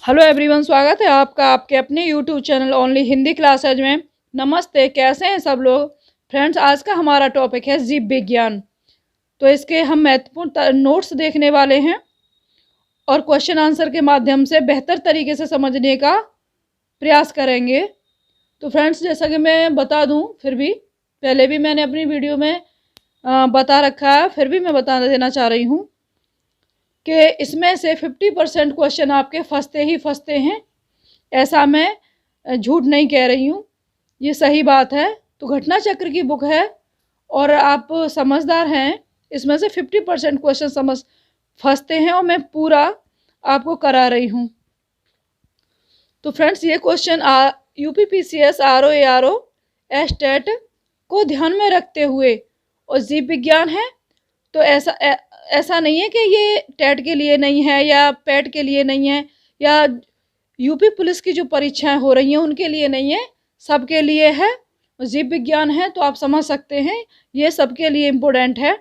Hello everyone, स्वागत है आपका आपके अपने YouTube channel only Hindi classes में। नमस्ते, कैसे हैं सब लोग। फ्रेंड्स, आज का हमारा टॉपिक है जीव विज्ञान। तो इसके हम महत्वपूर्ण नोट्स देखने वाले हैं और क्वेश्चन आंसर के माध्यम से बेहतर तरीके से समझने का प्रयास करेंगे। तो फ्रेंड्स, जैसा कि मैं बता दूं, फिर भी पहले भी मैंने अपनी वीडियो में बता रखा है, फिर भी मैं बता देना चाह रही हूँ कि इसमें से 50% क्वेश्चन आपके फंसते ही फंसते हैं। ऐसा मैं झूठ नहीं कह रही हूँ, ये सही बात है। तो घटना चक्र की बुक है और आप समझदार हैं, इसमें से 50% क्वेश्चन समझ फंसते हैं और मैं पूरा आपको करा रही हूँ। तो फ्रेंड्स, ये क्वेश्चन UPPCS RO स्टेट को ध्यान में रखते हुए और जीव विज्ञान है। तो ऐसा नहीं है कि ये टेट के लिए नहीं है या पैट के लिए नहीं है या यूपी पुलिस की जो परीक्षाएं हो रही हैं उनके लिए नहीं है, सबके लिए है। जीव विज्ञान है तो आप समझ सकते हैं ये सबके लिए इम्पोर्टेंट है।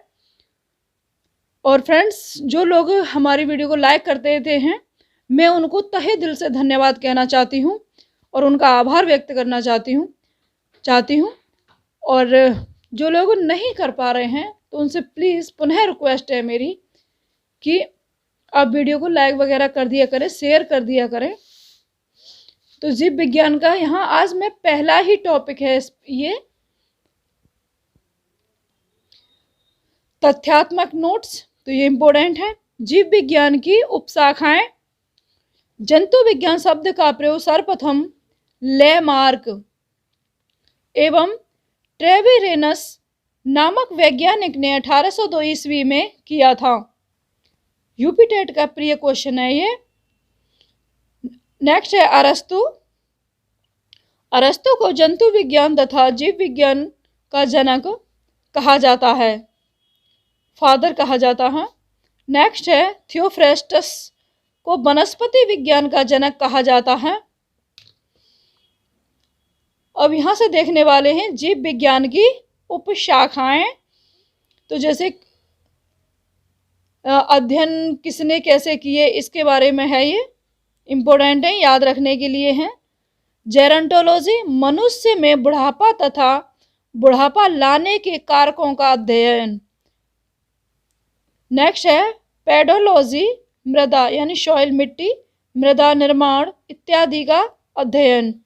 और फ्रेंड्स, जो लोग हमारी वीडियो को लाइक करते हैं, मैं उनको तहे दिल से धन्यवाद कहना चाहती हूँ और उनका आभार व्यक्त करना चाहती हूँ। और जो लोग नहीं कर पा रहे हैं तो उनसे प्लीज़ पुनः रिक्वेस्ट है मेरी कि आप वीडियो को लाइक वगैरह कर दिया करें, शेयर कर दिया करें। तो जीव विज्ञान का यहाँ आज में पहला ही टॉपिक है ये तथ्यात्मक नोट्स। तो ये इम्पोर्टेंट है। जीव विज्ञान की उपशाखाएं। जंतु विज्ञान शब्द का प्रयोग सर्वप्रथम लेमार्क एवं ट्रेविरेनस नामक वैज्ञानिक ने 1802 ईस्वी में किया था। यूपी टेट का प्रिय क्वेश्चन है ये। नेक्स्ट है अरस्तु। अरस्तु को जंतु विज्ञान तथा जीव विज्ञान का जनक कहा जाता है, फादर कहा जाता है। नेक्स्ट है थियोफ्रेस्टस को वनस्पति विज्ञान का जनक कहा जाता है। अब यहाँ से देखने वाले हैं जीव विज्ञान की उपशाखाएं। तो जैसे अध्ययन किसने कैसे किए इसके बारे में है, ये इम्पोर्टेंट है, याद रखने के लिए है। जेरंटोलॉजी मनुष्य में बुढ़ापा तथा बुढ़ापा लाने के कारकों का अध्ययन। नेक्स्ट है पेडोलॉजी मृदा यानी सॉइल मिट्टी, मृदा निर्माण इत्यादि का अध्ययन।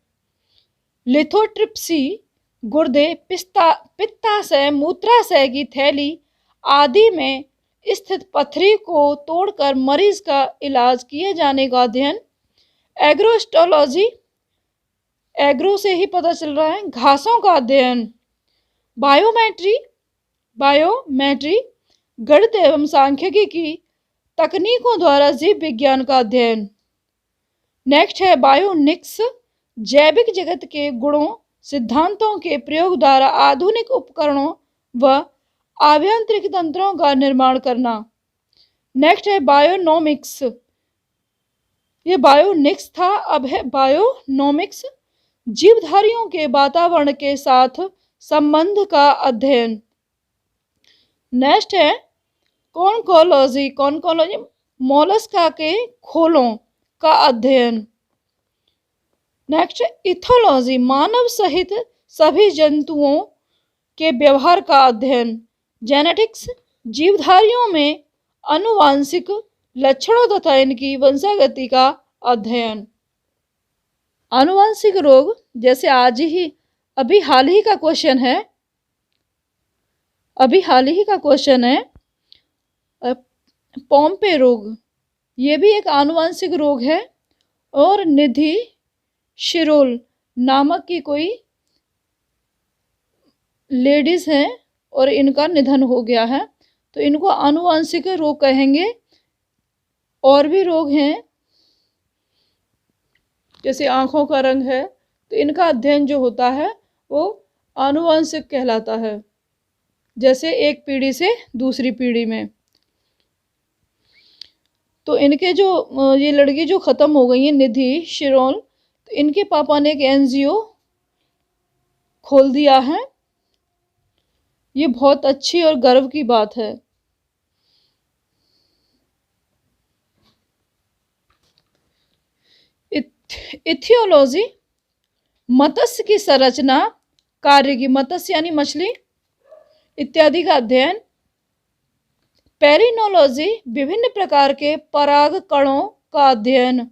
लिथोट्रिप्सी गुर्दे, पित्ताशय, मूत्राशय की थैली आदि में स्थित पथरी को तोड़कर मरीज का इलाज किए जाने का अध्ययन। एग्रोस्टोलॉजी, एग्रो से ही पता चल रहा है, घासों का अध्ययन। बायोमेट्री गणित एवं सांख्यिकी की तकनीकों द्वारा जीव विज्ञान का अध्ययन। नेक्स्ट है बायोनिक्स, जैविक जगत के गुणों सिद्धांतों के प्रयोग द्वारा आधुनिक उपकरणों व आभ्यंतरिक तंत्रों का निर्माण करना। नेक्स्ट है बायोनोमिक्स, ये बायोनिक्स था, अब है बायोनोमिक्स, जीवधारियों के वातावरण के साथ संबंध का अध्ययन। नेक्स्ट है कॉन्कोलॉजी मोलस्का के खोलों का अध्ययन। नेक्स्ट इथोलॉजी, मानव सहित सभी जंतुओं के व्यवहार का अध्ययन। जेनेटिक्स, जीवधारियों में आनुवांशिक लक्षणों तथा इनकी वंशागति का अध्ययन। आनुवांशिक रोग, जैसे अभी हाल ही का क्वेश्चन है पोम्पे रोग, ये भी एक आनुवांशिक रोग है। और निधि शिरोल नामक की कोई लेडीज हैं और इनका निधन हो गया है, तो इनको आनुवांशिक रोग कहेंगे। और भी रोग हैं जैसे आँखों का रंग है, तो इनका अध्ययन जो होता है वो आनुवांशिक कहलाता है, जैसे एक पीढ़ी से दूसरी पीढ़ी में। तो इनके जो ये लड़की जो ख़त्म हो गई है निधि शिरोल, तो इनके पापा ने एक NGO खोल दिया है। ये बहुत अच्छी और गर्व की बात है। इथियोलॉजी मत्स्य की संरचना, कार्य की, मत्स्य यानी मछली इत्यादि का अध्ययन। पेरिनोलॉजी विभिन्न प्रकार के पराग कणों का अध्ययन,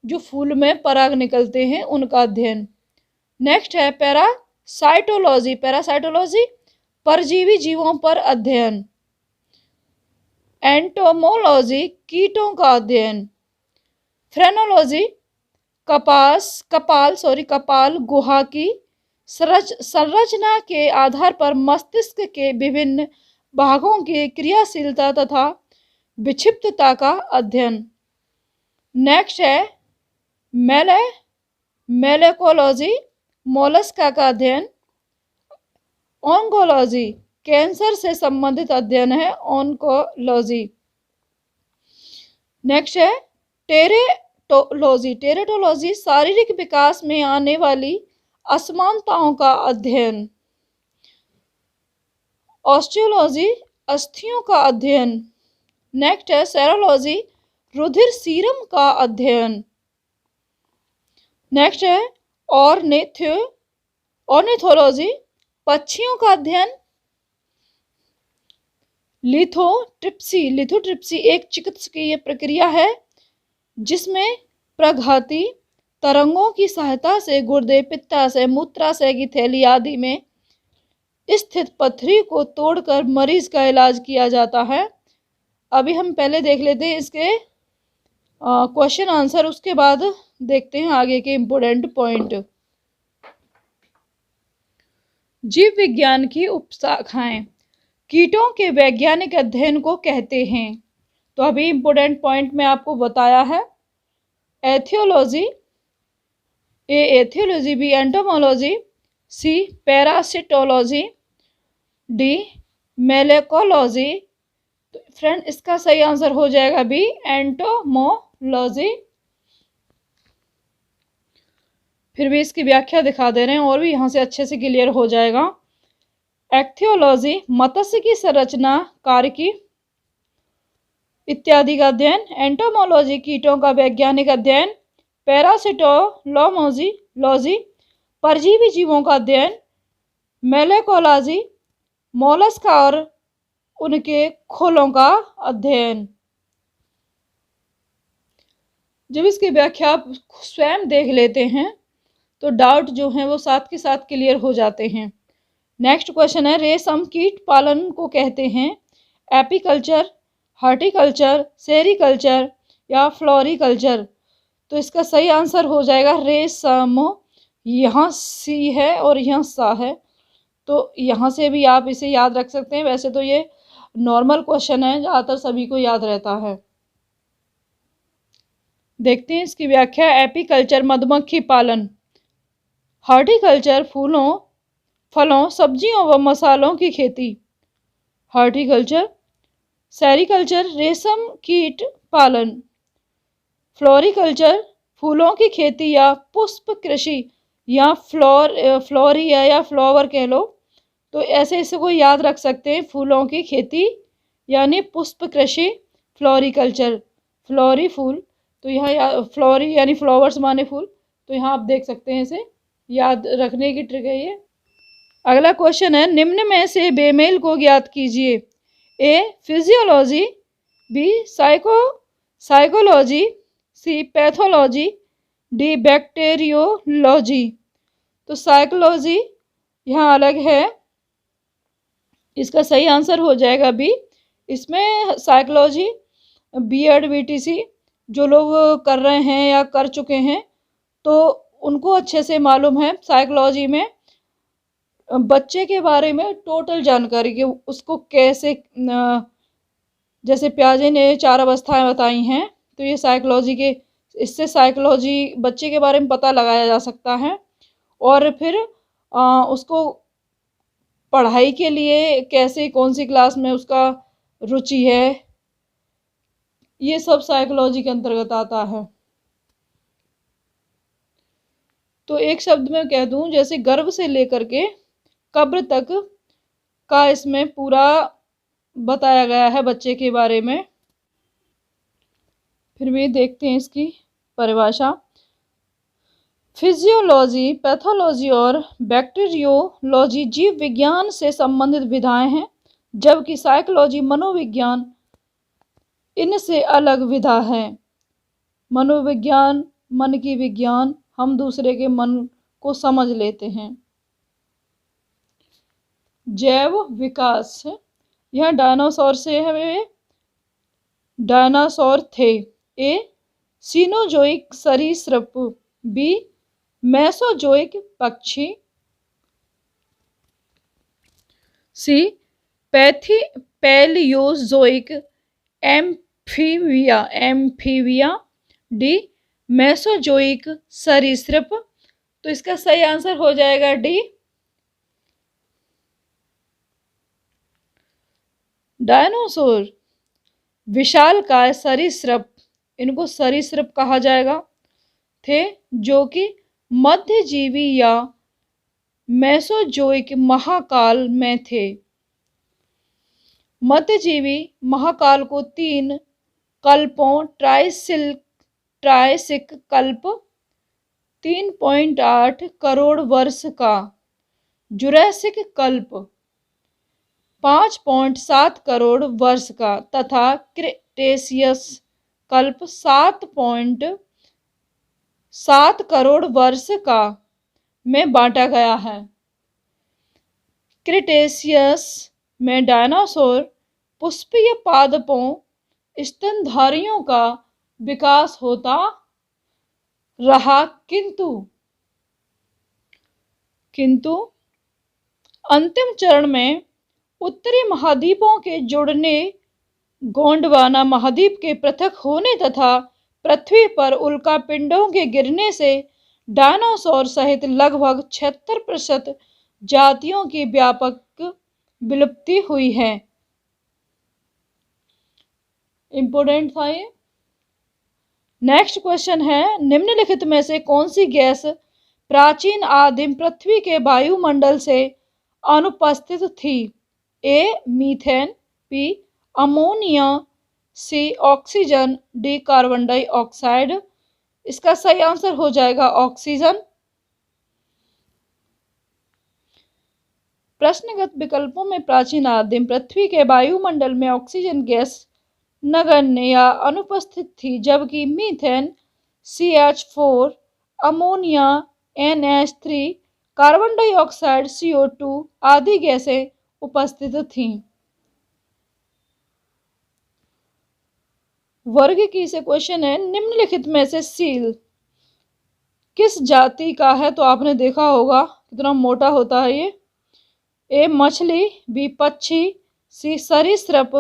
जो फूल में पराग निकलते हैं उनका अध्ययन। नेक्स्ट है पैरासाइटोलॉजी, पैरासाइटोलॉजी परजीवी जीवों पर अध्ययन। एंटोमोलॉजी कीटों का अध्ययन। फ्रेनोलॉजी कपाल गुहा की संरचना के आधार पर मस्तिष्क के विभिन्न भागों की क्रियाशीलता तथा विक्षिप्तता का अध्ययन। नेक्स्ट है मेलेकोलॉजी मोलस्का का अध्ययन। ऑन्कोलॉजी कैंसर से संबंधित अध्ययन है ऑन्कोलॉजी। नेक्स्ट है टेरेटोलॉजी शारीरिक विकास में आने वाली असमानताओं का अध्ययन। ऑस्टियोलॉजी अस्थियों का अध्ययन। नेक्स्ट है सेरोलॉजी रुधिर सीरम का अध्ययन। नेक्स्ट है ऑर्निथोलॉजी पक्षियों का अध्ययन। लिथोट्रिप्सी एक चिकित्सकीय प्रक्रिया है जिसमें प्रघाती तरंगों की सहायता से गुर्दे, पित्ताशय, मूत्राशय की थैली आदि में स्थित पथरी को तोड़कर मरीज का इलाज किया जाता है। अभी हम पहले देख लेते हैं इसके क्वेश्चन आंसर, उसके बाद देखते हैं आगे के इम्पोर्टेंट पॉइंट। जीव विज्ञान की उपशाखाएं कीटों के वैज्ञानिक अध्ययन को कहते हैं। तो अभी इम्पोर्टेंट पॉइंट में आपको बताया है। एथियोलॉजी ए एथियोलॉजी, बी एंटोमोलॉजी, सी पैरासिटोलॉजी, डी मेलेकोलॉजी। तो फ्रेंड इसका सही आंसर हो जाएगा बी एंटोमोलॉजी। फिर भी इसकी व्याख्या दिखा दे रहे हैं और भी यहाँ से अच्छे से क्लियर हो जाएगा। एक्थियोलॉजी मत्स्य की संरचना, कार्य की इत्यादि का अध्ययन। एंटोमोलॉजी कीटों का वैज्ञानिक अध्ययन। पैरासिटोलॉजी परजीवी जीवों का अध्ययन। मेलेकोलॉजी मोलस्क और उनके खोलों का अध्ययन। जब इसकी व्याख्या आप स्वयं देख लेते हैं तो डाउट जो हैं वो साथ के साथ क्लियर हो जाते हैं। नेक्स्ट क्वेश्चन है रेशम कीट पालन को कहते हैं एपीकल्चर, हॉर्टिकल्चर, सेरीकल्चर या फ्लोरिकल्चर। तो इसका सही आंसर हो जाएगा रेशम। यहाँ सी है और यहाँ सा है, तो यहाँ से भी आप इसे याद रख सकते हैं। वैसे तो ये नॉर्मल क्वेश्चन है, ज़्यादातर सभी को याद रहता है। देखते हैं इसकी व्याख्या। एपीकल्चर मधुमक्खी पालन, हॉर्टिकल्चर फूलों, फलों, सब्जियों व मसालों की खेती, हॉर्टिकल्चर। सेरीकल्चर रेशम कीट पालन। फ्लोरिकल्चर फूलों की खेती या पुष्प कृषि या फ्लोरिया या फ्लावर कह लो। तो ऐसे इसे को याद रख सकते हैं, फूलों की खेती यानी पुष्प कृषि, फ्लोरिकल्चर फ्लोरी फूल। तो यहाँ फ्लोरी यानी फ्लावर्स माने फूल। तो यहाँ आप देख सकते हैं, इसे याद रखने की ट्रिक है ये। अगला क्वेश्चन है निम्न में से बेमेल को ज्ञात कीजिए। ए फिजियोलॉजी, बी साइकोलॉजी, सी पैथोलॉजी, डी बैक्टीरियोलॉजी। तो साइकोलॉजी यहाँ अलग है, इसका सही आंसर हो जाएगा बी। इसमें साइकोलॉजी बीएड बीटीसी जो लोग कर रहे हैं या कर चुके हैं तो उनको अच्छे से मालूम है। साइकोलॉजी में बच्चे के बारे में टोटल जानकारी कि उसको कैसे, जैसे पियाजे ने 4 अवस्थाएं बताई हैं, तो ये साइकोलॉजी के, इससे साइकोलॉजी बच्चे के बारे में पता लगाया जा सकता है। और फिर उसको पढ़ाई के लिए कैसे, कौन सी क्लास में उसका रुचि है, ये सब साइकोलॉजी के अंतर्गत आता है। तो एक शब्द में कह दूं, जैसे गर्भ से लेकर के कब्र तक का इसमें पूरा बताया गया है बच्चे के बारे में। फिर भी देखते हैं इसकी परिभाषा। फिजियोलॉजी, पैथोलॉजी और बैक्टीरियोलॉजी जीव विज्ञान से संबंधित विधाएं हैं, जबकि साइकोलॉजी मनोविज्ञान इनसे अलग विधा है। मनोविज्ञान, मन की विज्ञान, हम दूसरे के मन को समझ लेते हैं। जैव विकास, यह डायनासोर से है, डायनासोर थे। ए सीनोजोइक सरीसृप, बी मेसोजोइक पक्षी, सी पैलियोजोइक एम्फीबिया, डी मेसोजोइक सरीसृप। तो इसका सही आंसर हो जाएगा डी डायनासोर विशालकाय सरीसृप, इनको सरीसृप कहा जाएगा, थे जो कि मध्यजीवी या मेसोजोइक महाकाल में थे। मध्यजीवी महाकाल को 3 कल्पों ट्रायसिक कल्प 3.8 करोड़ वर्ष का, जुरैसिक कल्प 5.7 करोड़ वर्ष का तथा क्रेटेशियस कल्प 7.7 करोड़ वर्ष का में बांटा गया है। क्रेटेशियस में डायनासोर पुष्पीय पादपों स्तनधारियों का विकास होता रहा, किंतु अंतिम चरण में उत्तरी महाद्वीपों के जुड़ने, गोंडवाना महाद्वीप के पृथक होने तथा पृथ्वी पर उल्कापिंडों के गिरने से डायनासोर सहित लगभग 76% जातियों की व्यापक विलुप्ति हुई है। इंपोर्टेंट था ये। नेक्स्ट क्वेश्चन है, निम्नलिखित में से कौन सी गैस प्राचीन आदिम पृथ्वी के वायुमंडल से अनुपस्थित थी? A methane, b ammonia, c oxygen, d carbon dioxide. इसका सही आंसर हो जाएगा ऑक्सीजन। प्रश्नगत विकल्पों में प्राचीन आदिम पृथ्वी के वायुमंडल में ऑक्सीजन गैस नगण्य या अनुपस्थित थी, जबकि methane, CH4, ammonia, NH3, carbon dioxide CO2 आदि गैसें उपस्थित थीं। वर्ग की से क्वेश्चन है, निम्नलिखित में से सील किस जाति का है? तो आपने देखा होगा कितना मोटा होता है ये। ए मछली, बी पक्षी, सी सरीसृप,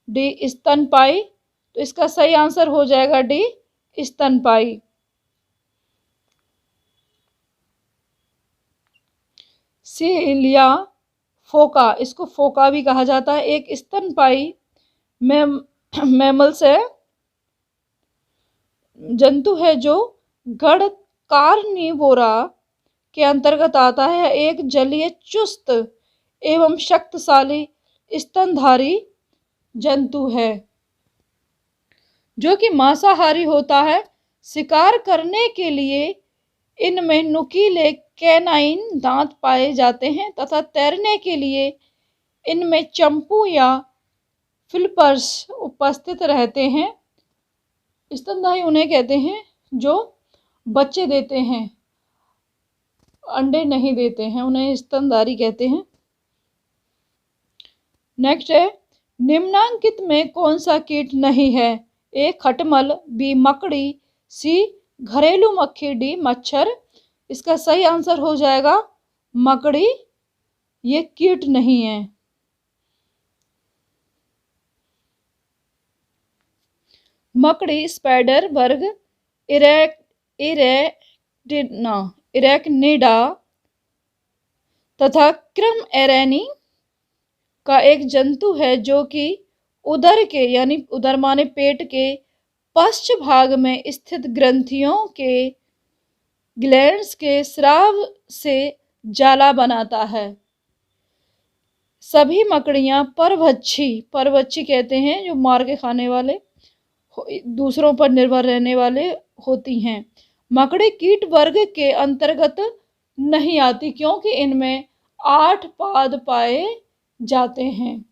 डी स्तनपाई। तो इसका सही आंसर हो जाएगा डी स्तनपाई। सीलिया फोका, इसको फोका भी कहा जाता है, एक स्तनपाई मैमल्स है, जंतु है जो गण कार्निवोरा के अंतर्गत आता है। एक जलीय चुस्त एवं शक्तिशाली स्तनधारी जंतु है जो कि मांसाहारी होता है। शिकार करने के लिए इनमें नुकीले कैनाइन दांत पाए जाते हैं तथा तैरने के लिए इनमें चंपू या फिलिपर्स उपस्थित रहते हैं। स्तनधारी उन्हें कहते हैं जो बच्चे देते हैं, अंडे नहीं देते हैं, उन्हें स्तनधारी कहते हैं। नेक्स्ट है, निम्नांकित में कौन सा कीट नहीं है? ए खटमल, बी मकड़ी, सी घरेलू मक्खी, डी मच्छर। इसका सही आंसर हो जाएगा मकड़ी, ये कीट नहीं है। मकड़ी स्पाइडर वर्ग इरेक्निडा तथा क्रम एरेनी का एक जंतु है जो कि उदर के यानी उदर माने पेट के पश्च भाग में स्थित ग्रंथियों के ग्लैंड्स के स्राव से जाला बनाता है। सभी मकड़ियां परभक्षी कहते हैं जो मार के खाने वाले, दूसरों पर निर्भर रहने वाले होती हैं। मकड़ी कीट वर्ग के अंतर्गत नहीं आती क्योंकि इनमें 8 पाद पाए जाते हैं।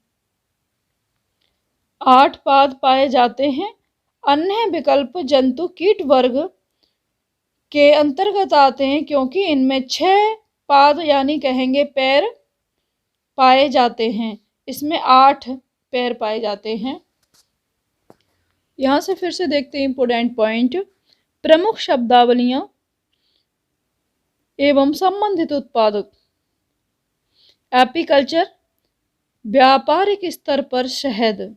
8 पाद पाए जाते हैं। अन्य विकल्प जंतु कीट वर्ग के अंतर्गत आते हैं क्योंकि इनमें 6 पाद यानी कहेंगे पैर पाए जाते हैं। इसमें 8 पैर पाए जाते हैं। यहाँ से फिर से देखते हैं इंपोर्टेंट पॉइंट। प्रमुख शब्दावलियां एवं संबंधित उत्पादक। एपीकल्चर, व्यापारिक स्तर पर शहद।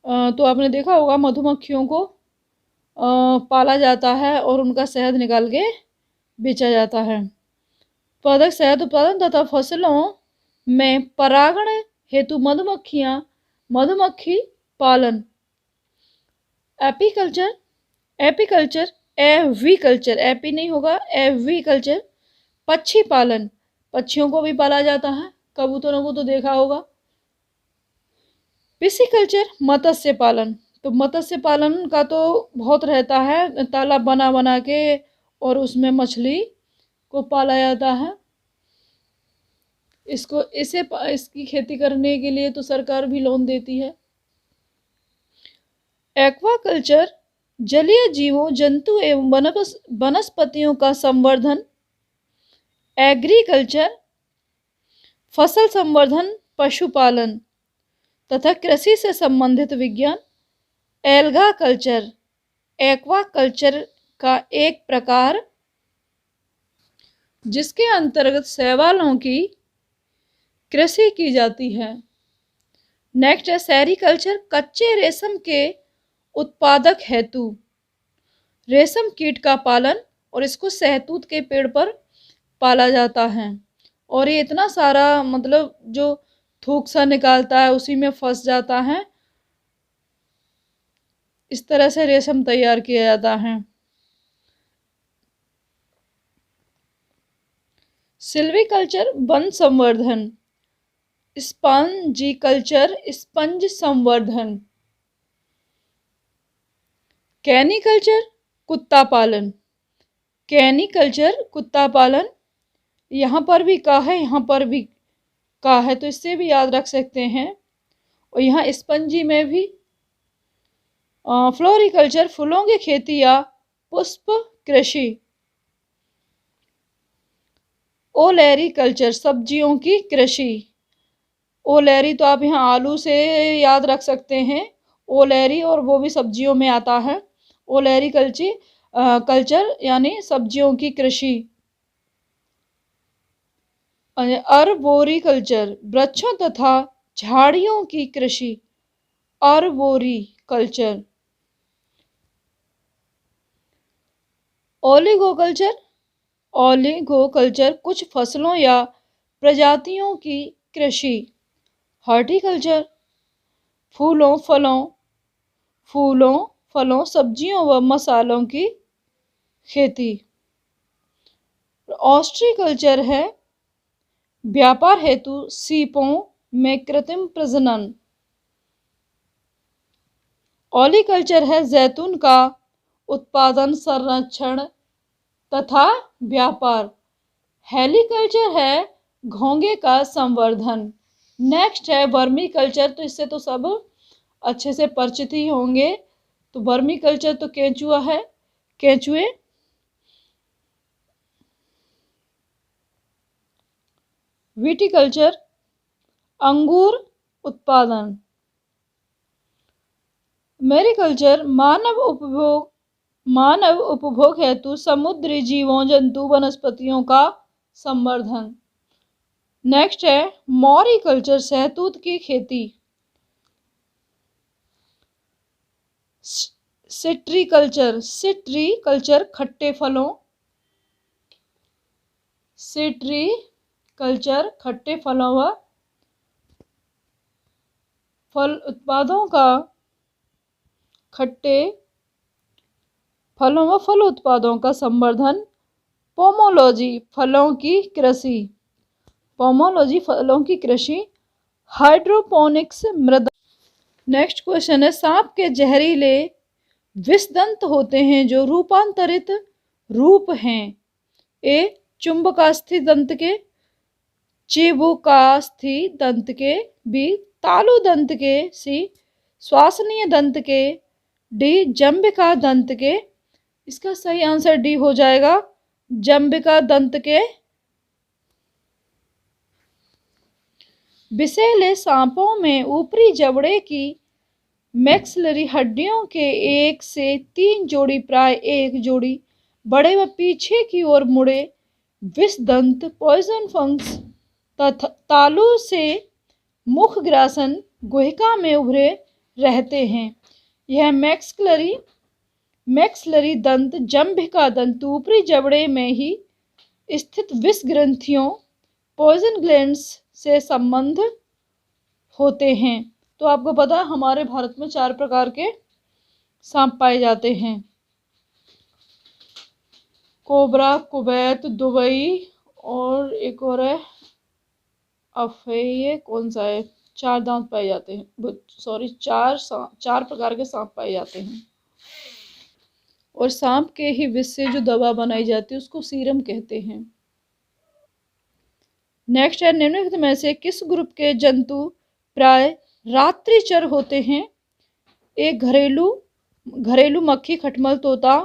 तो आपने देखा होगा मधुमक्खियों को पाला जाता है और उनका शहद निकाल के बेचा जाता है। उत्पादक शहद उत्पादन तथा फसलों में परागण हेतु मधुमक्खी पालन। एपीकल्चर, एवीकल्चर, एपी नहीं होगा, एवीकल्चर पक्षी पालन। पक्षियों को भी पाला जाता है, कबूतरों को तो देखा होगा। पिसीकल्चर, मत्स्य पालन। तो मत्स्य पालन का तो बहुत रहता है, तालाब बना बना के और उसमें मछली को पाला जाता है। इसकी खेती करने के लिए तो सरकार भी लोन देती है। एक्वाकल्चर, जलीय जीवों, जंतु एवं वनस्पतियों का संवर्धन। एग्रीकल्चर, फसल संवर्धन, पशुपालन तथा कृषि से संबंधित विज्ञान। एल्गा कल्चर, एक्वाकल्चर का एक प्रकार जिसके अंतर्गत शैवालों की कृषि की जाती है। नेक्स्ट है सेरीकल्चर, कच्चे रेशम के उत्पादक हेतु रेशम कीट का पालन और इसको शहतूत के पेड़ पर पाला जाता है। और ये इतना सारा मतलब जो थूक सा निकालता है उसी में फंस जाता है। इस तरह से रेशम तैयार किया जाता है। सिल्वीकल्चर, वन संवर्धन। स्पंजीकल्चर, स्पंज संवर्धन। कैनिकल्चर, कुत्ता पालन। कैनिकल्चर, कुत्ता पालन। यहाँ पर भी का है, यहाँ पर भी का है, तो इससे भी याद रख सकते हैं। और यहाँ स्पंजी में भी फ्लोरिकल्चर, फूलों की खेती या पुष्प कृषि। ओलेरीकल्चर, सब्जियों की कृषि। ओलेरी तो आप यहाँ आलू से याद रख सकते हैं, ओलेरी, और वो भी सब्जियों में आता है। ओलेरी कल्चर यानी सब्जियों की कृषि। अर्बोरिकल्चर, वृक्षों तथा झाड़ियों की कृषि। अर्बोरिकल्चर। ओलिगोकल्चर, ओलिगोकल्चर कुछ फसलों या प्रजातियों की कृषि। हॉर्टिकल्चर, फूलों फलों सब्जियों व मसालों की खेती। ऑस्ट्रीकल्चर है व्यापार हेतु सीपों में कृत्रिम प्रजनन। ओलिकल्चर है जैतून का उत्पादन, संरक्षण तथा व्यापार। हेलिकल्चर है घोंगे का संवर्धन। नेक्स्ट है वर्मी कल्चर, तो इससे तो सब अच्छे से परिचित ही होंगे। तो वर्मी कल्चर तो केंचुआ है, केंचुए। विटिकल्चर, अंगूर उत्पादन। मैरीकल्चर, मानव उपभोग हेतु समुद्री जीवों, जंतु, वनस्पतियों का संवर्धन। नेक्स्ट है मॉरीकल्चर, शहतूत की खेती। सिट्रीकल्चर खट्टे फलों। सिट्रीकल्चर खट्टे फलों व फल उत्पादों का खट्टे फलों व फल उत्पादों का संवर्धन। पोमोलॉजी, फलों की कृषि। पोमोलॉजी, फलों की कृषि। हाइड्रोपोनिक्स, मृदा। नेक्स्ट क्वेश्चन है सांप के जहरीले विषदंत होते हैं जो रूपांतरित रूप हैं। ए चुंबकास्थि दंत के, चिबुकास्थि दंत के, बी तालु दंत के, सी श्वासनीय दंत के, डी जंबिका दंत के। इसका सही आंसर डी हो जाएगा, जंबिका दंत के। विषैले सांपों में ऊपरी जबड़े की मैक्सिलरी हड्डियों के 1 से 3 जोड़ी, प्राय एक जोड़ी बड़े व पीछे की ओर मुड़े विषदंत पॉइजन फंक्स तथा तालु से मुखग्रासन गुहिका में उभरे रहते हैं। यह मैक्सिलरी दंत जंभिका दंत ऊपरी जबड़े में ही स्थित विष ग्रंथियों पॉइजन ग्लैंड्स से संबंध होते हैं। तो आपको पता है हमारे भारत में 4 प्रकार के सांप पाए जाते हैं, कोबरा, कुवैत, दुबई और एक और है अफेये, कौन सा है। 4 दांत पाए जाते हैं, सॉरी 4 प्रकार के सांप पाए जाते हैं। और सांप के ही विष से जो दवा बनाई जाती है उसको सीरम कहते हैं। नेक्स्ट है, निम्नलिखित में से किस ग्रुप के जंतु प्राय रात्रिचर होते हैं। ए घरेलू मक्खी खटमल तोता,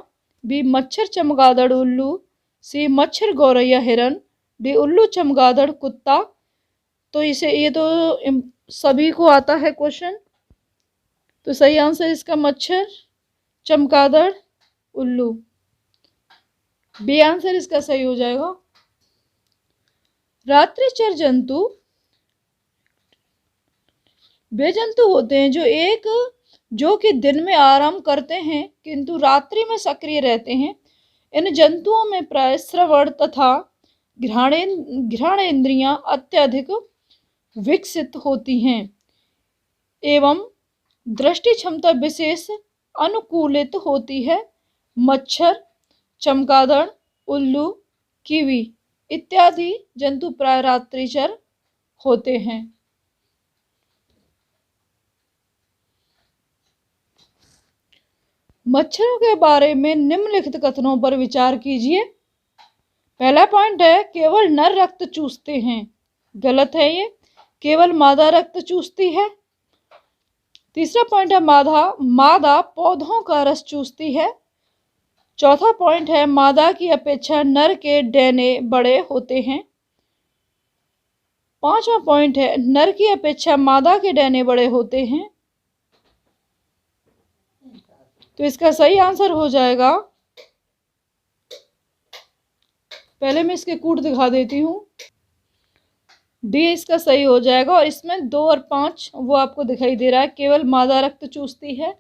बी मच्छर चमगादड़ उल्लू, सी मच्छर गौरैया हिरन, डी उल्लू चमगादड़ कुत्ता। तो ये तो सभी को आता है क्वेश्चन। तो सही आंसर इसका मच्छर चमगादड़ उल्लू, बी आंसर इसका सही हो जाएगा। रात्रिचर जंतु वे जंतु होते हैं जो कि दिन में आराम करते हैं किंतु रात्रि में सक्रिय रहते हैं। इन जंतुओं में प्राय श्रवण तथा घ्राणेन्द्रियां अत्यधिक विकसित होती हैं एवं दृष्टि क्षमता विशेष अनुकूलित होती है। मच्छर, चमगादड़, उल्लू, कीवी इत्यादि जंतु प्राय रात्रिचर होते हैं। मच्छरों के बारे में निम्नलिखित कथनों पर विचार कीजिए। पहला पॉइंट है, केवल नर रक्त चूसते हैं। गलत है ये, केवल मादा रक्त चूसती है। तीसरा पॉइंट है, मादा पौधों का रस चूसती है। चौथा पॉइंट है, मादा की अपेक्षा नर के डेने बड़े होते हैं। पांचवा पॉइंट है, नर की अपेक्षा मादा के डेने बड़े होते हैं। तो इसका सही आंसर हो जाएगा, पहले मैं इसके कूट दिखा देती हूँ, डी इसका सही हो जाएगा। और इसमें 2 और 5 वो आपको दिखाई दे रहा है, केवल मादा रक्त चूसती है।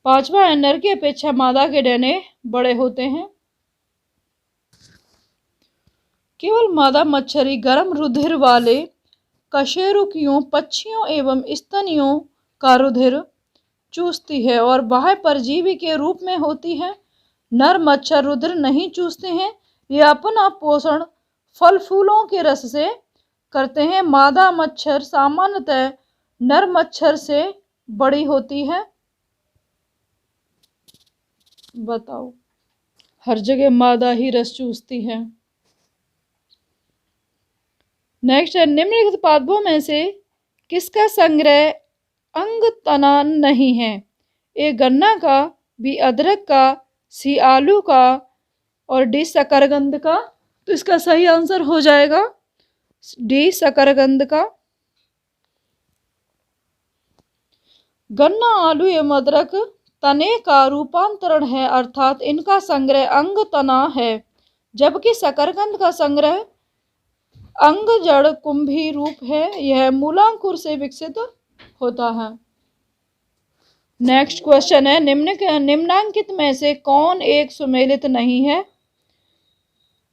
पांचवा है, नर की अपेक्षा मादा के डेने बड़े होते हैं। केवल मादा मच्छरी गर्म रुधिर वाले कशेरुकियों, पक्षियों एवं स्तनियों का रुधिर चूसती है और वह परजीवी के रूप में होती है। नर मच्छर रुधिर नहीं चूसते हैं, ये अपना पोषण फल फूलों के रस से करते हैं। मादा मच्छर सामान्यतः नर मच्छर से बड़ी होती है। बताओ, हर जगह मादा ही रस चूसती है। नेक्स्ट है, निम्नलिखित पादपों में से किसका संग्रह अंग तना नहीं है। ए गन्ना का, बी अदरक का, सी आलू का और डी शकरकंद का। तो इसका सही आंसर हो जाएगा डी शकरकंद का। गन्ना, आलू एवं अदरक तने का रूपांतरण है, अर्थात इनका संग्रह अंग तना है, जबकि शकरकंद का संग्रह अंग जड़ कुंभी रूप है। यह मूलांकुर से विकसित होता है। नेक्स्ट क्वेश्चन है, निम्नांकित में से कौन एक सुमेलित नहीं है।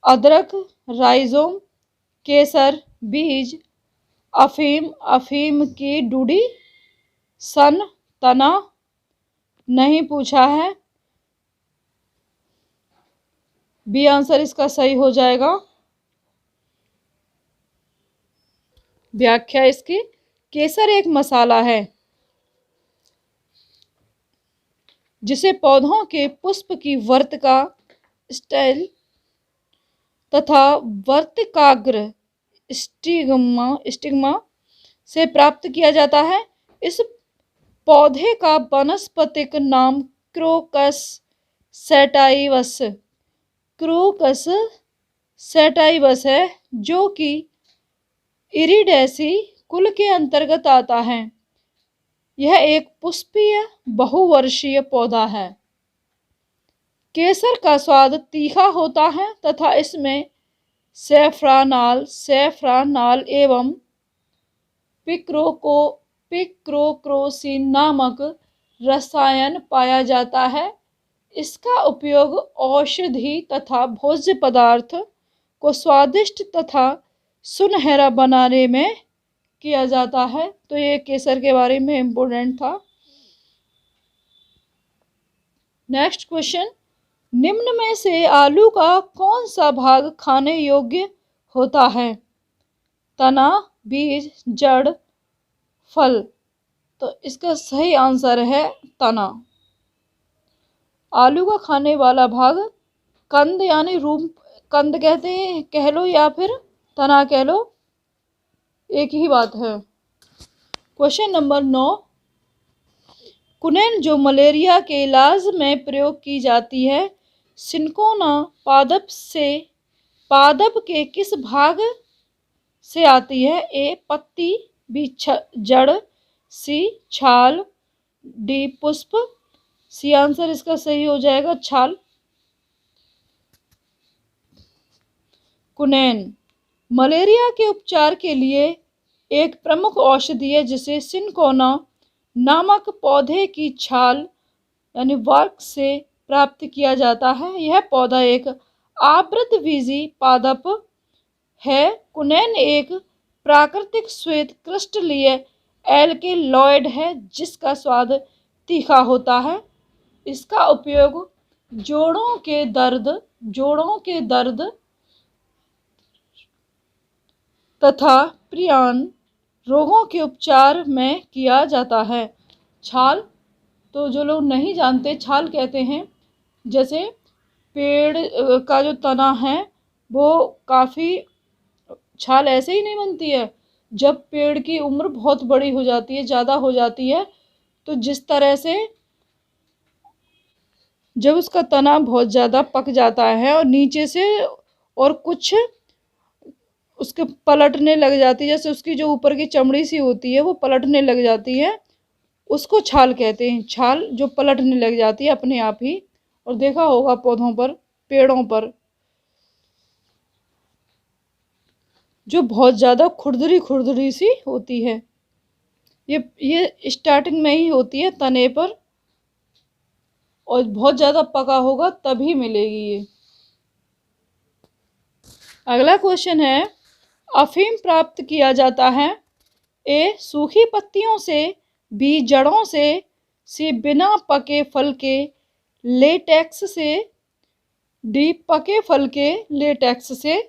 अदरक, राइजोम, केसर, बीज, अफीम की डूडी, सन, तना। नहीं पूछा है, बी आंसर इसका सही हो जाएगा। व्याख्या इसकी, केसर एक मसाला है जिसे पौधों के पुष्प की वर्तिका स्टाइल तथा वर्तिकाग्र स्टिग्मा से प्राप्त किया जाता है। इस पौधे का वानस्पतिक नाम क्रोकस सैटाइवस क्रोकस सैटाइवस है, जो कि इरिडेसी कुल के अंतर्गत आता है। यह एक पुष्पीय बहुवर्षीय पौधा है। केसर का स्वाद तीखा होता है तथा इसमें सैफ्रानाल एवं पिक्रोक्रोसिन नामक रसायन पाया जाता है। इसका उपयोग औषधि तथा भोज्य पदार्थ को स्वादिष्ट तथा सुनहरा बनाने में किया जाता है। तो ये केसर के बारे में इम्पोर्टेंट था। नेक्स्ट क्वेश्चन, निम्न में से आलू का कौन सा भाग खाने योग्य होता है? तना, बीज, जड़, फल। तो इसका सही आंसर है तना। आलू का खाने वाला भाग कंद यानी रूम कंद कहते हैं, कह लो, या फिर तना कह लो, एक ही बात है। क्वेश्चन नंबर 9, कुनैन जो मलेरिया के इलाज में प्रयोग की जाती है, सिनकोना पादप के किस भाग से आती है? ए पत्ती, बी जड़, सी छाल, डी पुष्प। सी आंसर इसका सही हो जाएगा छाल। कुनैन मलेरिया के उपचार के लिए एक प्रमुख औषधि है, जिसे सिनकोना नामक पौधे की छाल यानी वर्क से प्राप्त किया जाता है। यह पौधा एक आवृतबीजी पादप है। कुनैन एक प्राकृतिक श्वेत क्रिस्टलीय एल्केलॉइड है, जिसका स्वाद तीखा होता है। इसका उपयोग जोड़ों के दर्द तथा प्रियन रोगों के उपचार में किया जाता है। छाल, तो जो लोग नहीं जानते, छाल कहते हैं जैसे पेड़ का जो तना है वो काफ़ी, छाल ऐसे ही नहीं बनती है। जब पेड़ की उम्र बहुत बड़ी हो जाती है, ज़्यादा हो जाती है, तो जिस तरह से जब उसका तना बहुत ज़्यादा पक जाता है और नीचे से और कुछ उसके पलटने लग जाती है, जैसे उसकी जो ऊपर की चमड़ी सी होती है वो पलटने लग जाती है, उसको छाल कहते हैं। छाल जो पलटने लग जाती है अपने आप ही, और देखा होगा पौधों पर, पेड़ों पर जो बहुत ज़्यादा खुरदरी सी होती है। ये स्टार्टिंग में ही होती है तने पर, और बहुत ज़्यादा पका होगा तभी मिलेगी ये। अगला क्वेश्चन है, अफीम प्राप्त किया जाता है? ए सूखी पत्तियों से, बी जड़ों से, सी बिना पके फल के लेटेक्स से, डी पके फल के लेटेक्स से।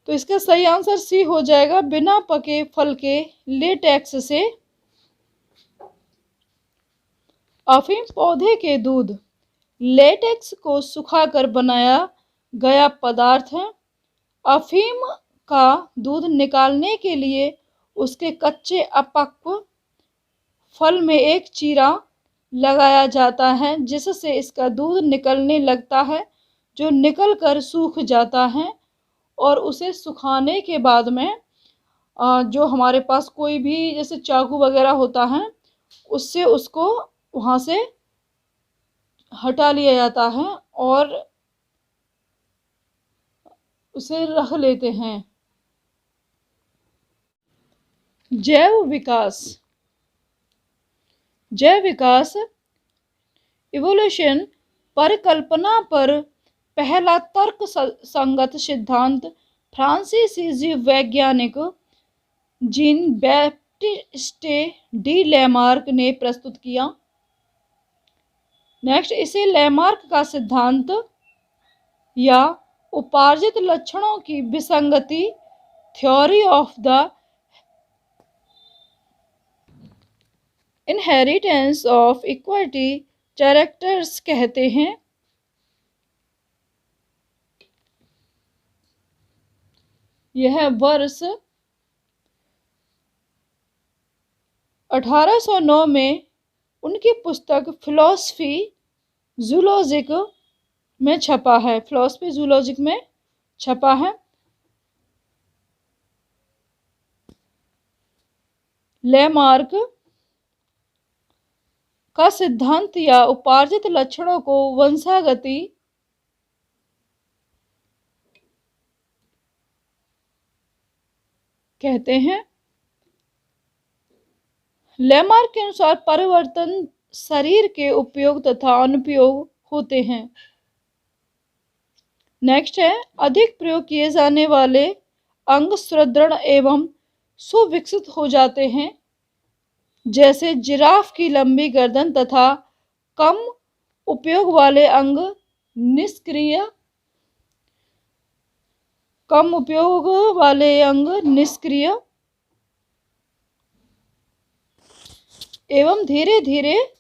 तो इसका सही आंसर सी हो जाएगा, बिना पके फल के लेटेक्स से। अफीम पौधे के दूध लेटेक्स को सुखाकर बनाया गया पदार्थ है। अफीम का दूध निकालने के लिए उसके कच्चे अपक्व फल में एक चीरा लगाया जाता है, जिससे इसका दूध निकलने लगता है, जो निकलकर सूख जाता है। और उसे सुखाने के बाद में जो हमारे पास कोई भी जैसे चाकू वगैरह होता है, उससे उसको वहाँ से हटा लिया जाता है और उसे रख लेते हैं। जैव विकास इवोल्यूशन परिकल्पना पर पहला तर्क संगत सिद्धांत फ्रांसीसी जीव वैज्ञानिक जीन बैप्टिस्टे डी लैमार्क ने प्रस्तुत किया। नेक्स्ट, इसे लैमार्क का सिद्धांत या उपार्जित लक्षणों की विसंगति theory of the inheritance of acquired characters कहते हैं। यह वर्ष 1809 में उनकी पुस्तक फिलॉसफी जूलॉजिक में छपा है। फिलॉसफी जूलॉजिक में छपा है। लेमार्क का सिद्धांत या उपार्जित लक्षणों को वंशागति कहते हैं। लेमार्क के अनुसार परिवर्तन शरीर के उपयोग तथा अनुपयोग होते हैं। नेक्स्ट है, अधिक प्रयोग किए जाने वाले अंग सुदृढ़ एवं सुविकसित हो जाते हैं, जैसे जिराफ की लंबी गर्दन, तथा कम उपयोग वाले अंग निष्क्रिय एवं धीरे धीरे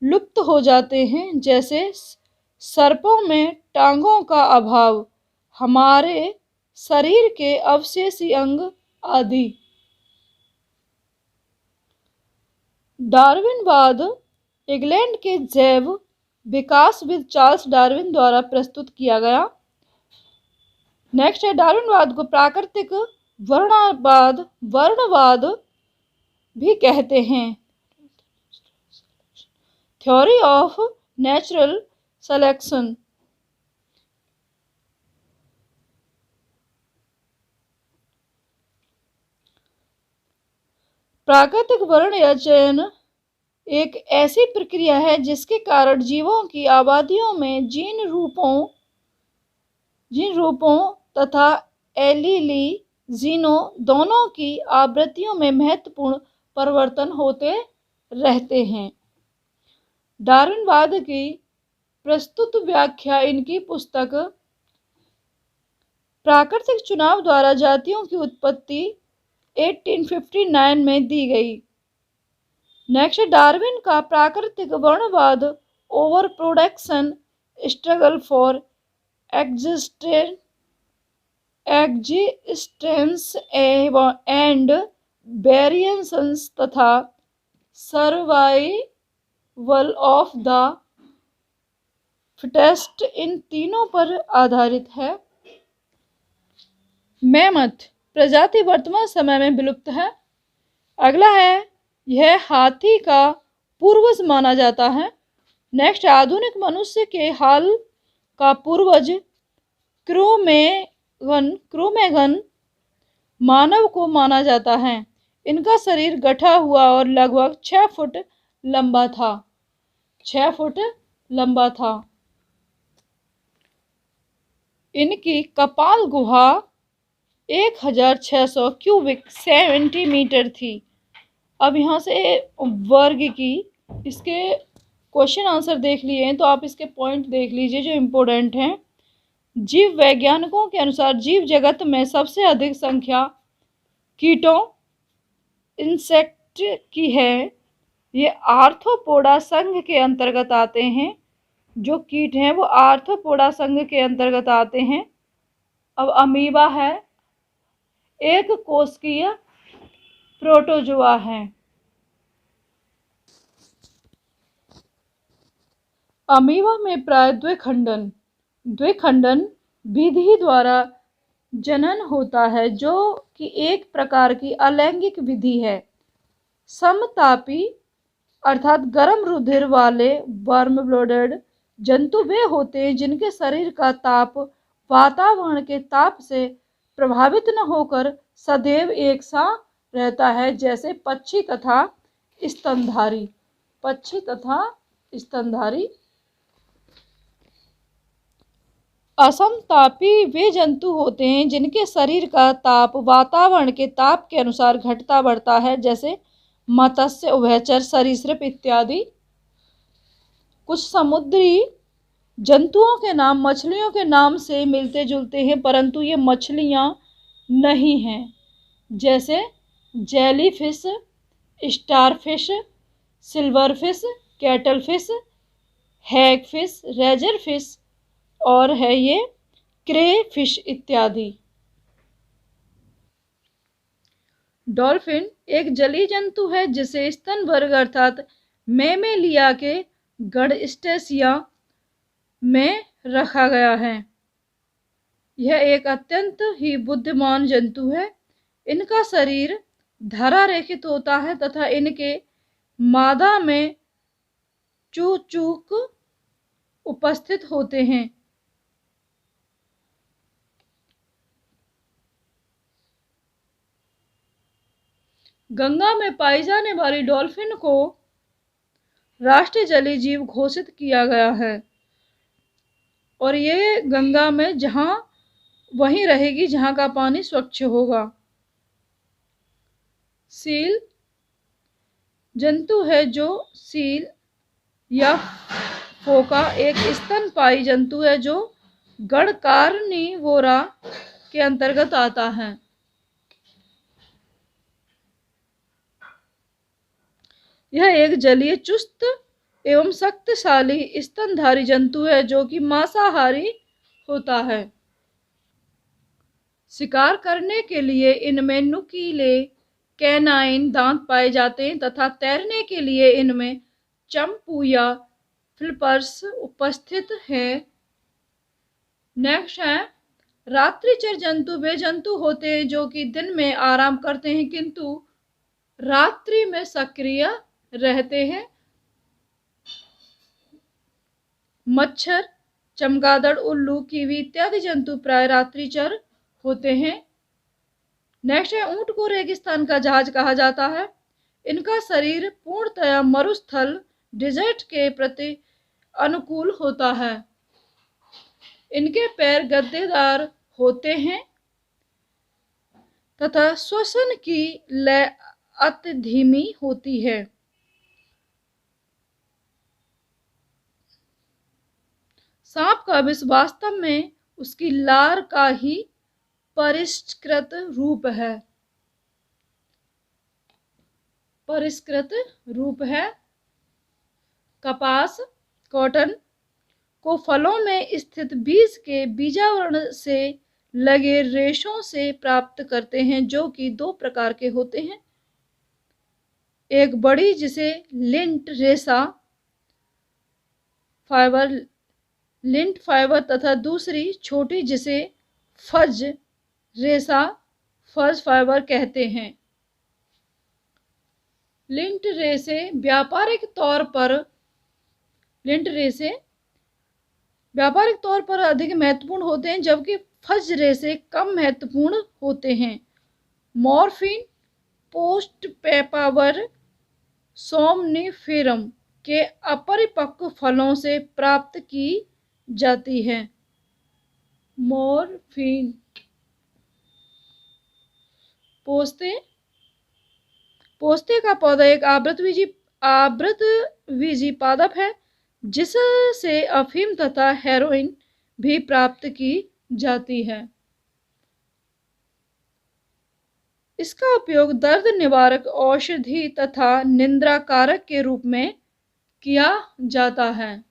लुप्त हो जाते हैं, जैसे सर्पों में टांगों का अभाव, हमारे शरीर के अवशेषी अंग आदि। डार्विनवाद इंग्लैंड के जैव विकासविद चार्ल्स डार्विन द्वारा प्रस्तुत किया गया। नेक्स्ट है, डार्विनवाद को प्राकृतिक वर्णवाद भी कहते हैं। Theory of natural selection. प्राकृतिक वर्ण या चयन एक ऐसी प्रक्रिया है जिसके कारण जीवों की आबादियों में जीन रूपों तथा एलीली जीनों दोनों की आवृत्तियों में महत्वपूर्ण परिवर्तन होते रहते हैं। डार्विनवाद की प्रस्तुत व्याख्या इनकी पुस्तक प्राकृतिक चुनाव द्वारा जातियों की उत्पत्ति 1859 में दी गई। नेक्स्ट, डार्विन का प्राकृतिक वर्णवाद over production, struggle for existence and variations तथा सर्वाइवल ऑफ द फिटेस्ट, इन तीनों पर आधारित है। मैमथ प्रजाति वर्तमान समय में विलुप्त है। अगला है, यह हाथी का पूर्वज माना जाता है। नेक्स्ट, आधुनिक मनुष्य के हाल का पूर्वज क्रोमैगन मानव को माना जाता है। इनका शरीर गठा हुआ और लगभग 6 फुट लंबा था। 6 फुट लंबा था। इनकी कपाल गुहा 1600 क्यूबिक सेंटीमीटर थी। अब यहाँ से वर्ग की इसके क्वेश्चन आंसर देख लिए हैं, तो आप इसके पॉइंट देख लीजिए जो इम्पोर्टेंट हैं। जीव वैज्ञानिकों के अनुसार जीव जगत में सबसे अधिक संख्या कीटों इंसेक्ट की है। ये आर्थ्रोपोडा संघ के अंतर्गत आते हैं। जो कीट हैं वो आर्थ्रोपोडा संघ के अंतर्गत आते हैं। अब अमीबा है, एक कोशिकीय प्रोटोजोआ है। अमीबा में प्राय द्विखंडन विधि द्वारा जनन होता है, जो कि एक प्रकार की अलैंगिक विधि है। समतापी अर्थात गर्म रुधिर वाले वार्म ब्लडेड जंतु वे होते हैं जिनके शरीर का ताप वातावरण के ताप से प्रभावित न होकर सदैव एक सा रहता है, जैसे पक्षी तथा स्तनधारी। असमतापी वे जंतु होते हैं जिनके शरीर का ताप वातावरण के ताप के अनुसार घटता बढ़ता है, जैसे मत्स्य, उभयचर, सरीसृप इत्यादि। कुछ समुद्री जंतुओं के नाम मछलियों के नाम से मिलते जुलते हैं, परंतु ये मछलियां नहीं हैं, जैसे जेलीफिश, स्टारफिश, सिल्वरफिश, कैटलफिश हैग फिश, रेजर फिश और है ये क्रे फिश इत्यादि। डॉल्फिन एक जलीय जंतु है जिसे स्तनवर्ग अर्थात मैमेलिया के गणस्टेसिया में रखा गया है। यह एक अत्यंत ही बुद्धिमान जंतु है। इनका शरीर धरा रेखित होता है तथा इनके मादा में चूचूक उपस्थित होते हैं। गंगा में पाई जाने वाली डॉल्फिन को राष्ट्रीय जलीय जीव घोषित किया गया है और ये गंगा में जहाँ वहीं रहेगी जहाँ का पानी स्वच्छ होगा। सील जंतु है जो सील या फोका एक स्तनपायी जंतु है जो गण कार्निवोरा के अंतर्गत आता है। यह एक जलीय चुस्त एवं शक्तिशाली स्तनधारी जंतु है जो कि मांसाहारी होता है। शिकार करने के लिए इनमें नुकीले कैनाइन दांत पाए जाते हैं तथा तैरने के लिए इनमें चंपू या फ्लिपर्स उपस्थित हैं। नेक्स्ट है रात्रिचर जंतु। वे जंतु होते हैं जो कि दिन में आराम करते हैं किंतु रात्रि में सक्रिय रहते हैं। मच्छर, चमगादड़, उल्लू, कीवी इत्यादि जंतु प्राय रात्रिचर होते हैं। नेक्स्ट है ऊंट को रेगिस्तान का जहाज कहा जाता है। इनका शरीर पूर्णतया मरुस्थल डिजर्ट के प्रति अनुकूल होता है। इनके पैर गद्देदार होते हैं तथा श्वसन की लय अति धीमी होती है। सांप का विष वास्तव में उसकी लार का ही परिष्कृत रूप है। कपास कॉटन को फलों में स्थित बीज के बीजावरण से लगे रेशों से प्राप्त करते हैं जो कि दो प्रकार के होते हैं। एक बड़ी जिसे लिंट फाइबर तथा दूसरी छोटी जिसे फज फाइबर कहते हैं। लिंट रेसे व्यापारिक तौर पर अधिक महत्वपूर्ण होते हैं जबकि फज रेसे कम महत्वपूर्ण होते हैं। मॉर्फिन पोस्ट पेपावर सोमनिफेरम के अपरिपक्व फलों से प्राप्त की जाती है। मॉर्फिन पोस्ते का पौधा एक आवृतबीजी पादप है जिससे अफीम तथा हेरोइन भी प्राप्त की जाती है। इसका उपयोग दर्द निवारक औषधि तथा निद्रा कारक के रूप में किया जाता है।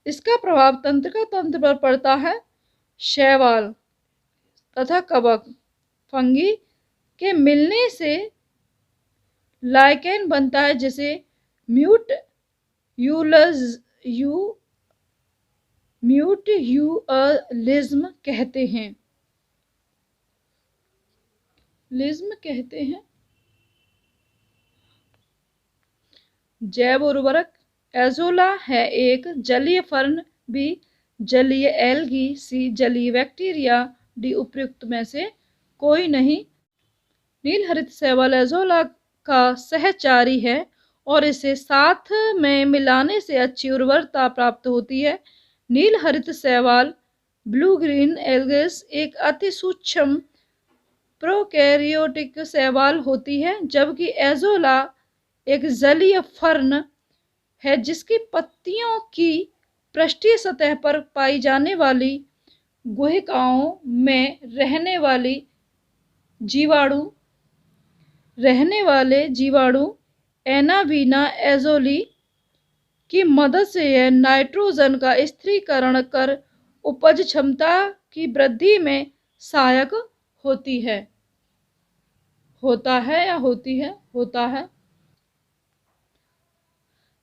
इसका प्रभाव तंत्रिका तंत्र पर पड़ता है। शैवाल तथा कवक फंगी के मिलने से लाइकेन बनता है जिसे म्यूटयूअलिज्म कहते हैं। जैव उर्वरक एजोला है एक जलीय फर्न बी, जलीय एल्गी सी, जलीय बैक्टीरिया डी उपर्युक्त में से कोई नहीं। नीलहरित शैवाल एजोला का सहचारी है और इसे साथ में मिलाने से अच्छी उर्वरता प्राप्त होती है। नीलहरित शैवाल ब्लू ग्रीन एल्गेस एक अति सूक्ष्म प्रोकैरियोटिक शैवाल होती है जबकि एजोला एक जलीय फर्न है जिसकी पत्तियों की पृष्ठीय सतह पर पाई जाने वाली गुहिकाओं में रहने वाले जीवाणु एनावीना एजोली की मदद से यह नाइट्रोजन का स्थिरीकरण कर उपज क्षमता की वृद्धि में सहायक होती है। होता है या होती है? होता है।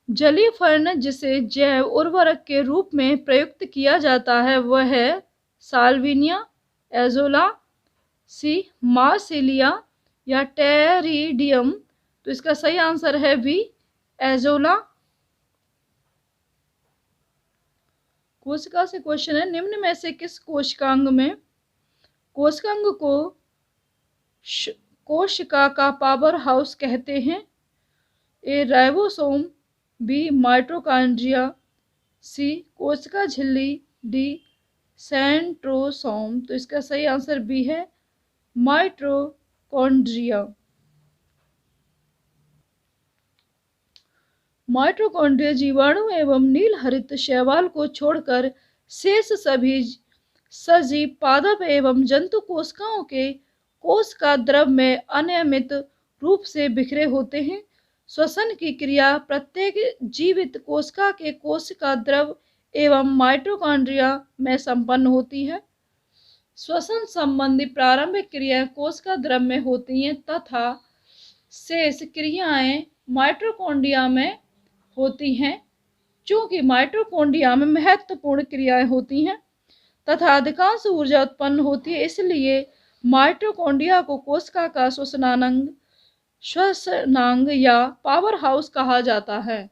जलीय फर्ण जिसे जैव उर्वरक के रूप में प्रयुक्त किया जाता है वह है साल्विनिया, एजोला, सी मार्सिलिया या टेरिडियम। तो इसका सही आंसर है बी, एजोला। कोशिका से क्वेश्चन है, निम्न में से किस कोशिकांग में कोशिकांग को कोशिका का पावर हाउस कहते हैं? ए राइबोसोम, बी माइटोकॉन्ड्रिया, सी कोशिका झिल्ली, डी सेंट्रोसोम। तो इसका सही आंसर बी है माइटोकॉन्ड्रिया। माइटोकॉन्ड्रिया जीवाणु एवं नील हरित शैवाल को छोड़कर शेष सभी सजीव पादप एवं जंतु कोशिकाओं के कोशिका द्रव में अनियमित रूप से बिखरे होते हैं। श्वसन की क्रिया प्रत्येक जीवित कोशिका के कोशिका द्रव एवं माइटोकॉन्ड्रिया में संपन्न होती है। श्वसन संबंधी प्रारंभिक क्रियाएं कोशिका द्रव में होती हैं तथा शेष क्रियाएं माइटोकॉन्ड्रिया में होती हैं। चूंकि माइटोकॉन्ड्रिया में महत्वपूर्ण क्रियाएं होती हैं तथा अधिकांश ऊर्जा उत्पन्न होती है, इसलिए माइटोकॉन्ड्रिया को कोशिका का श्वसनांग या पावर हाउस कहा जाता है।